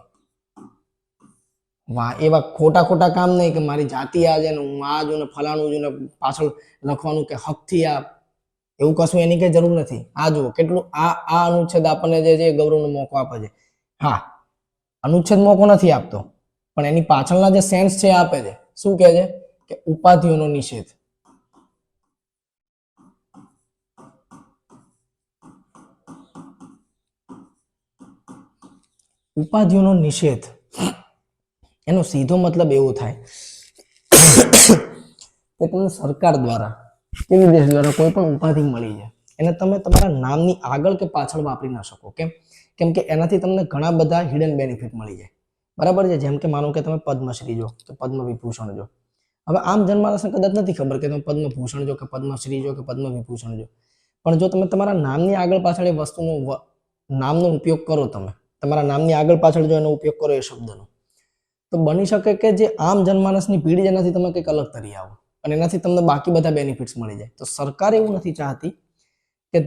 વાહ, એવા ખોટા ખોટા કામ નહીં કે મારી જાતિ આ છે ને હું આ છું ને ફલાણું છું ને પાછળ લખવાનું કે હકથી આ, એવું કશું એની કઈ જરૂર નથી. આ જુઓ કેટલું આ અનુચ્છેદ આપણને જે છે ગૌરવનો મોકો આપે છે. હા, અનુચ્છેદ મોકો નથી આપતો, પણ એની પાછળના જે સેન્સ છે આપે છે. શું કહે છે કે ઉપાધિઓનો નિષેધ. ઉપાધિઓનો નિષેધ એનો સીધો મતલબ એવો થાય કે તમને સરકાર દ્વારા કે વિદેશ દ્વારા કોઈ પણ ઉપાધિ મળી છે, એને તમે તમારા નામની આગળ કે પાછળ વાપરી ના શકો. કેમ કે એનાથી તમને ઘણા બધા હિડન બેનિફિટ મળી જાય. બરાબર છે? જેમ કે માનો કે તમે પદ્મશ્રી જો કે પદ્મ વિભૂષણ જો. હવે આમ જનમાનસને કદાચ નથી ખબર કે તમે પદ્મભૂષણ જો કે પદ્મશ્રી જો કે પદ્મ વિભૂષણ જો, પણ જો તમે તમારા નામની આગળ પાછળ એ વસ્તુનો નામનો ઉપયોગ કરો, તમે તમારા નામની આગળ પાછળ જો એનો ઉપયોગ કરો એ શબ્દનો, તો બની શકે કે જે આમ જનમાનસની ભીડ એનાથી તમે કંઈક અલગ તરી આવો અને એનાથી તમને બાકી બધા બેનિફિટ્સ મળી જાય. તો સરકાર એવું નથી ચાહતી કે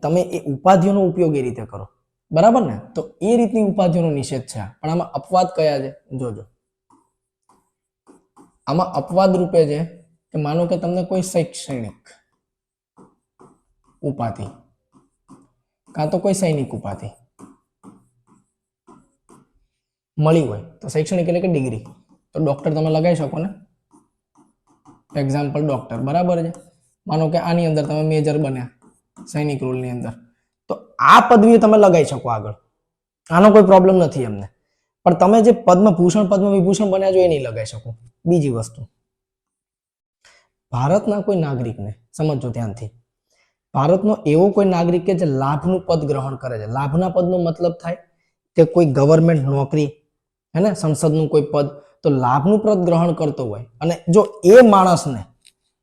તમે એ ઉપાધિઓનો ઉપયોગ એ રીતે કરો. બરાબર ને? તો એ રીતની ઉપાધિઓનો નિષેધ છે. પણ આમાં અપવાદ કયા છે જોજો. આમાં અપવાદ રૂપે છે કે માનો કે તમને કોઈ શૈક્ષણિક ઉપાધિ કાં તો કોઈ સૈનિક ઉપાધિ મળી હોય, તો શૈક્ષણિક એટલે કે ડિગ્રી, તો ડોક્ટર તમે લગાવી શકો ને. એક્ઝામ્પલ ડોક્ટર, બરાબર છે? માનો કે આની અંદર તમે મેજર બન્યા સૈનિક રોલની અંદર, તો આ પદવી તમે લગાવી શકો આગળ, આનો કોઈ પ્રોબ્લેમ નથી એમને. પણ તમે જે પદ્મભૂષણ પદ્મ વિભૂષણ બન્યા છો એ નહીં લગાવી શકો. બીજી વસ્તુ, ભારતના કોઈ નાગરિકને સમજો ધ્યાનથી, ભારતનો એવો કોઈ નાગરિક કે જે લાભનું પદ ગ્રહણ કરે છે. લાભના પદનો મતલબ થાય કે કોઈ ગવર્મેન્ટ નોકરી, હે ને, સંસદનું કોઈ પદ, તો લાભનું પદ ગ્રહણ કરતો હોય અને જો એ માણસને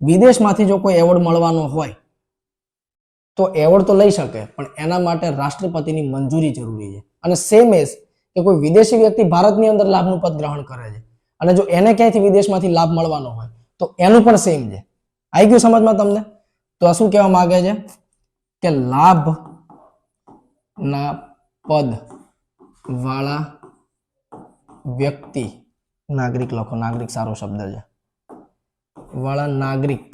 વિદેશમાંથી જો કોઈ એવોર્ડ મળવાનો હોય તો એવોર્ડ તો લઈ શકે, પણ એના માટે રાષ્ટ્રપતિની મંજૂરી જરૂરી છે. અને સેમ એઝ કે કોઈ વિદેશી વ્યક્તિ ભારતની અંદર લાભનું પદ ગ્રહણ કરે છે અને જો એને ક્યાંયથી વિદેશમાંથી લાભ મળવાનો હોય તો એનું પણ સેમ છે. આવી ગયું સમજમાં તમને? તો આ શું કહેવા માંગે છે કે લાભ ના પદ વાળા વ્યક્તિ, નાગરિક લખો, નાગરિક સારો શબ્દ છે, વાળા નાગરિક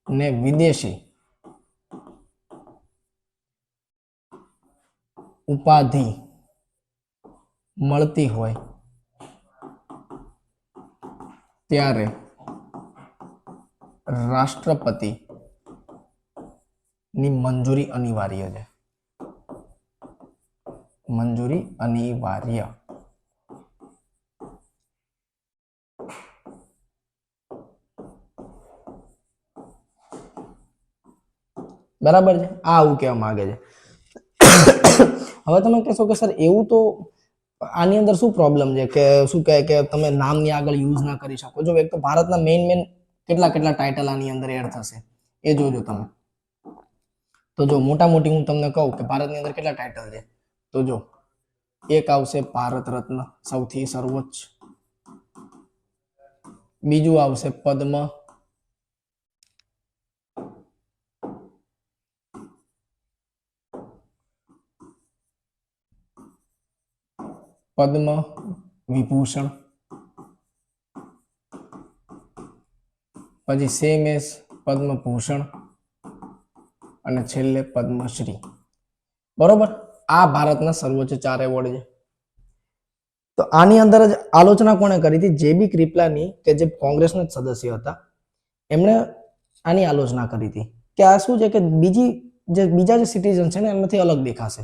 ને વિદેશી ઉપાધિ મળતી હોય ત્યારે રાષ્ટ્રપતિ ની મંજૂરી અનિવાર્ય છે, મંજૂરી અનિવાર્ય. બરાબર છે, આ આવું કહેવા માંગે છે. હવે તમે કહેશો કે સર એવું તો આની અંદર શું પ્રોબ્લેમ છે કે શું કહે કે તમે નામની આગળ યુઝ ના કરી શકો. જો એક તો ભારતના મેઇન કેટલા ટાઇટલ આની અંદર એડ થશે એ જોજો તમે. તો જો મોટા મોટી હું તમને કહું કે ભારતની અંદર કેટલા ટાઇટલ છે, તો જો એક આવશે ભારત રત્ન સૌથી સર્વોચ્ચ, બીજું આવશે પદ્મ, પદ્મ વિભૂષણ, પછી સેમ એસ પદ્મભૂષણ અને છેલ્લે પદ્મશ્રી. બરોબર, આ ભારતના સર્વોચ્ચ 4 એવોર્ડ છે. તો આની અંદર જ આલોચના કોણે કરી હતી? જેબી ક્રિપ્લાની, કે જે કોંગ્રેસના સદસ્ય હતા, એમણે આની આલોચના કરી હતી કે આ શું છે કે બીજા જે સિટીઝન છે ને એનાથી અલગ દેખાશે.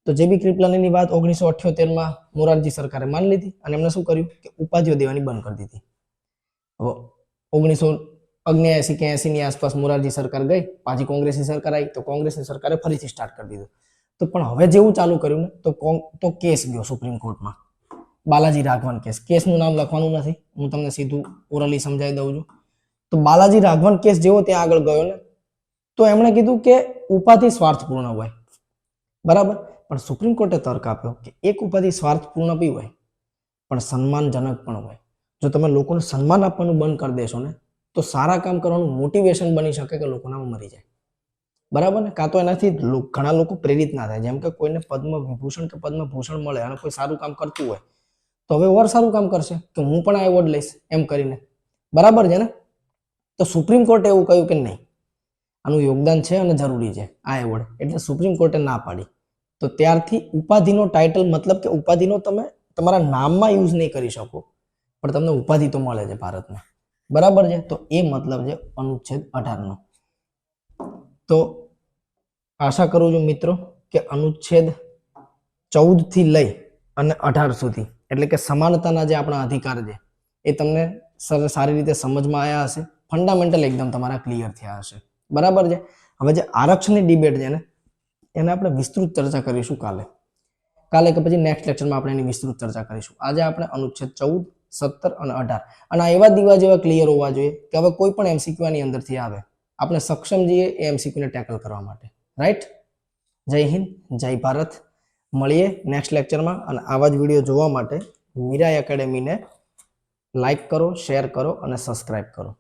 તો જેબી ક્રિપ્લાનીની વાત 1978 મોરારજી સરકારે માની લીધી અને એમણે શું કર્યું કે ઉપાધિઓ દેવાની બંધ કરી દીધી. હવે 1979 કે 80 ની આસપાસ મોરારજી સરકાર ગઈ, પાછી કોંગ્રેસની સરકાર આવી, તો કોંગ્રેસની સરકારે ફરીથી સ્ટાર્ટ કરી દીધું. તો પણ હવે જેવું ચાલુ કર્યું ને તો કેસ ગયો સુપ્રીમ કોર્ટમાં, બાલાજી રાઘવન કેસ. કેસનું નામ લખવાનું નથી, હું તમને સીધું ઓરલી સમજાવી દઉં છું. તો બાલાજી રાઘવન કેસ જેવો ત્યાં આગળ ગયો ને, તો એમણે કીધું કે ઉપાધિ સ્વાર્થપૂર્ણ હોય, બરાબર. પણ સુપ્રીમ કોર્ટે તર્ક આપ્યો કે એક ઉપાધિ સ્વાર્થપૂર્ણ બી હોય પણ સન્માનજનક પણ હોય. જો તમે લોકોને સન્માન આપવાનું બંધ કરી દેશો ને તો સારા કામ કરવાનું મોટિવેશન બની શકે કે લોકોના મરી જાય, બરાબર ને. કાં તો એનાથી ઘણા લોકો પ્રેરિત ના થાય. જેમ કે કોઈને પદ્મ વિભૂષણ કે પદ્મભૂષણ મળે અને કોઈ સારું કામ કરતું હોય તો હવે ઓર સારું કામ કરશે કે હું પણ આ એવોર્ડ લઈશ એમ કરીને, બરાબર છે ને. તો સુપ્રીમ કોર્ટે એવું કહ્યું કે નહીં, આનું યોગદાન છે અને જરૂરી છે આ એવોર્ડ, એટલે સુપ્રીમ કોર્ટે ના પાડી. તો ત્યારથી ઉપાધિનો ટાઇટલ, મતલબ કે ઉપાધિનો તમે તમારા નામમાં યુઝ નહીં કરી શકો પણ તમને ઉપાધિ તો મળે છે ભારતને, બરાબર છે. તો એ મતલબ છે અનુચ્છેદ 18 નો. તો આશા કરું છું મિત્રો કે અનુચ્છેદ 14 થી લઈ અને 18 સુધી, એટલે કે સમાનતાના જે આપણા અધિકાર છે એ તમને સારી રીતે સમજમાં આવ્યા હશે, ફંડામેન્ટલ એકદમ તમારા ક્લિયર થયા હશે, બરાબર છે. હવે જે આરક્ષણની ડિબેટ છે ને એને આપણે વિસ્તૃત ચર્ચા કરીશું કાલે કે પછી નેક્સ્ટ લેક્ચરમાં આપણે એની વિસ્તૃત ચર્ચા કરીશું. આજે આપણે અનુચ્છેદ 14, 17 અને 18 અને આ એવા દીવા જેવા ક્લિયર હોવા જોઈએ કે હવે કોઈ પણ એમસીક્યુ આની અંદરથી આવે આપણે સક્ષમ જઈએ એ એમસીક્યુને ટેકલ કરવા માટે, રાઈટ. જય હિન્દ, જય ભારત. મળીએ નેક્સ્ટ લેક્ચરમાં અને આવા જ વિડીયો જોવા માટે મીરા એકેડેમીને લાઈક કરો, શેર કરો અને સબસ્ક્રાઇબ કરો.